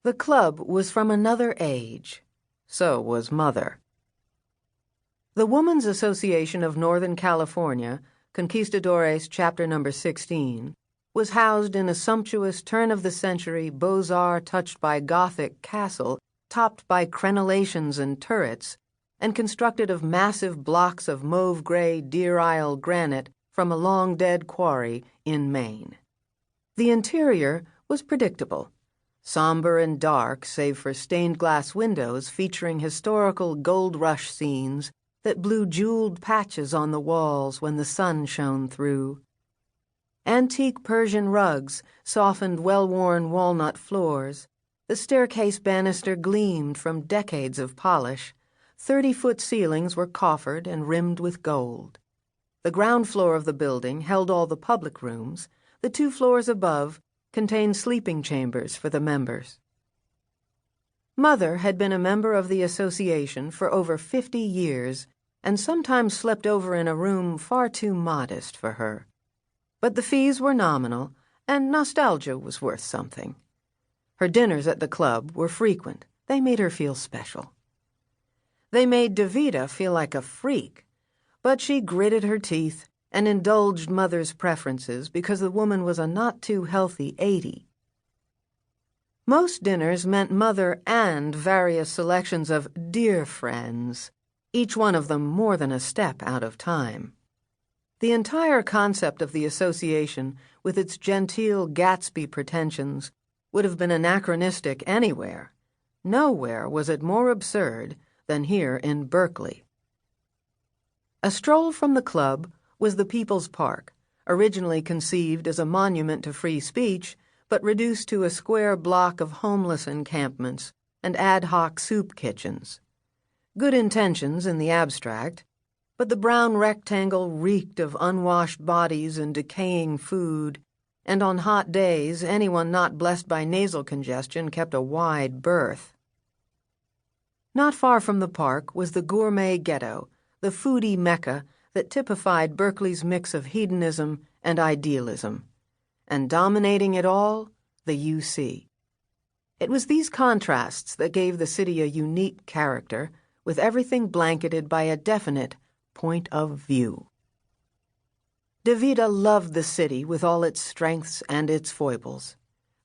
The club was from another age. So was Mother. The Woman's Association of Northern California, Conquistadores Chapter No. 16, was housed in a sumptuous turn-of-the-century Beaux-Arts touched by Gothic castle topped by crenellations and turrets, and constructed of massive blocks of mauve-gray Deer Isle granite from a long-dead quarry in Maine. The interior was predictable, somber and dark save for stained-glass windows featuring historical gold rush scenes that blew jeweled patches on the walls when the sun shone through. Antique Persian rugs softened well-worn walnut floors. The staircase banister gleamed from decades of polish. 30-foot ceilings were coffered and rimmed with gold. The ground floor of the building held all the public rooms. The 2 floors above contained sleeping chambers for the members. Mother had been a member of the association for over 50 years and sometimes slept over in a room far too modest for her. But the fees were nominal, and nostalgia was worth something. Her dinners at the club were frequent. They made her feel special. They made Davida feel like a freak, but she gritted her teeth and indulged Mother's preferences because the woman was a not-too-healthy 80. Most dinners meant Mother and various selections of dear friends, each one of them more than a step out of time. The entire concept of the association, with its genteel Gatsby pretensions, would have been anachronistic anywhere. Nowhere was it more absurd than here in Berkeley. A stroll from the club was the People's Park, originally conceived as a monument to free speech, but reduced to a square block of homeless encampments and ad hoc soup kitchens. Good intentions in the abstract, but the brown rectangle reeked of unwashed bodies and decaying food, and on hot days anyone not blessed by nasal congestion kept a wide berth. Not far from the park was the gourmet ghetto, the foodie mecca that typified Berkeley's mix of hedonism and idealism, and dominating it all, the UC. It was these contrasts that gave the city a unique character, with everything blanketed by a definite point of view. Davida loved the city with all its strengths and its foibles.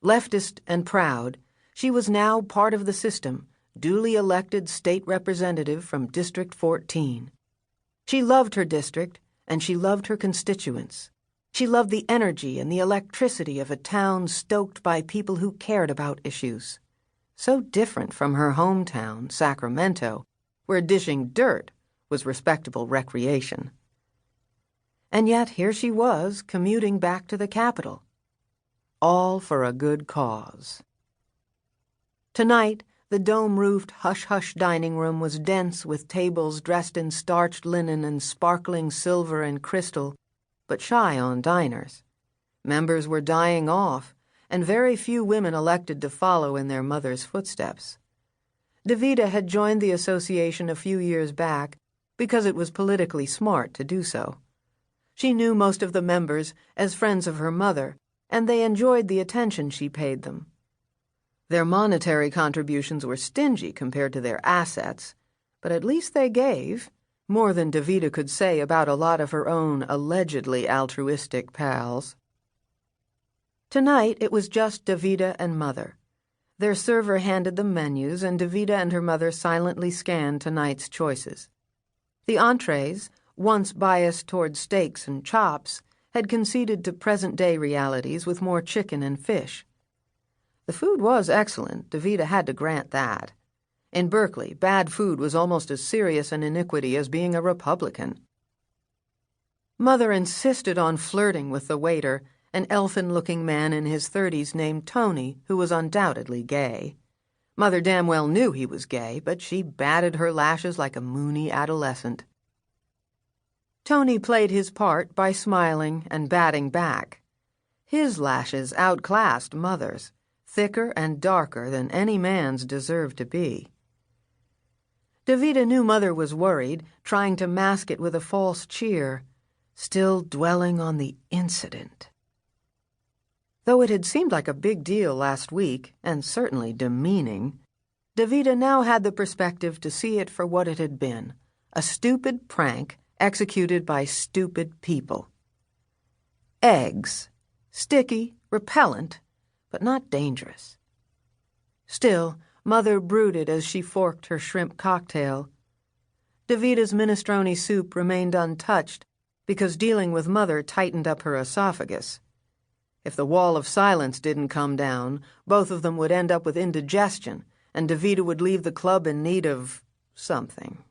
Leftist and proud, she was now part of the system, duly elected state representative from District 14. She loved her district, and she loved her constituents. She loved the energy and the electricity of a town stoked by people who cared about issues. So different from her hometown, Sacramento, where dishing dirt was respectable recreation. And yet here she was, commuting back to the capital. All for a good cause. Tonight, the dome-roofed hush-hush dining room was dense with tables dressed in starched linen and sparkling silver and crystal, but shy on diners. Members were dying off, and very few women elected to follow in their mother's footsteps. Davida had joined the association a few years back because it was politically smart to do so. She knew most of the members as friends of her mother, and they enjoyed the attention she paid them. Their monetary contributions were stingy compared to their assets, but at least they gave, more than Davida could say about a lot of her own allegedly altruistic pals. Tonight it was just Davida and Mother. Their server handed them menus, and Davida and her mother silently scanned tonight's choices. The entrees, once biased toward steaks and chops, had conceded to present-day realities with more chicken and fish. The food was excellent, Davida had to grant that. In Berkeley, bad food was almost as serious an iniquity as being a Republican. Mother insisted on flirting with the waiter, an elfin-looking man in his 30s named Tony, who was undoubtedly gay. Mother damn well knew he was gay, but she batted her lashes like a moony adolescent. Tony played his part by smiling and batting back. His lashes outclassed Mother's, thicker and darker than any man's deserved to be. Davida knew Mother was worried, trying to mask it with a false cheer, still dwelling on the incident. Though it had seemed like a big deal last week, and certainly demeaning, Davida now had the perspective to see it for what it had been, a stupid prank executed by stupid people. Eggs. Sticky, repellent, but not dangerous. Still, Mother brooded as she forked her shrimp cocktail. Davida's minestrone soup remained untouched because dealing with Mother tightened up her esophagus. If the wall of silence didn't come down, both of them would end up with indigestion, and Davida would leave the club in need of something.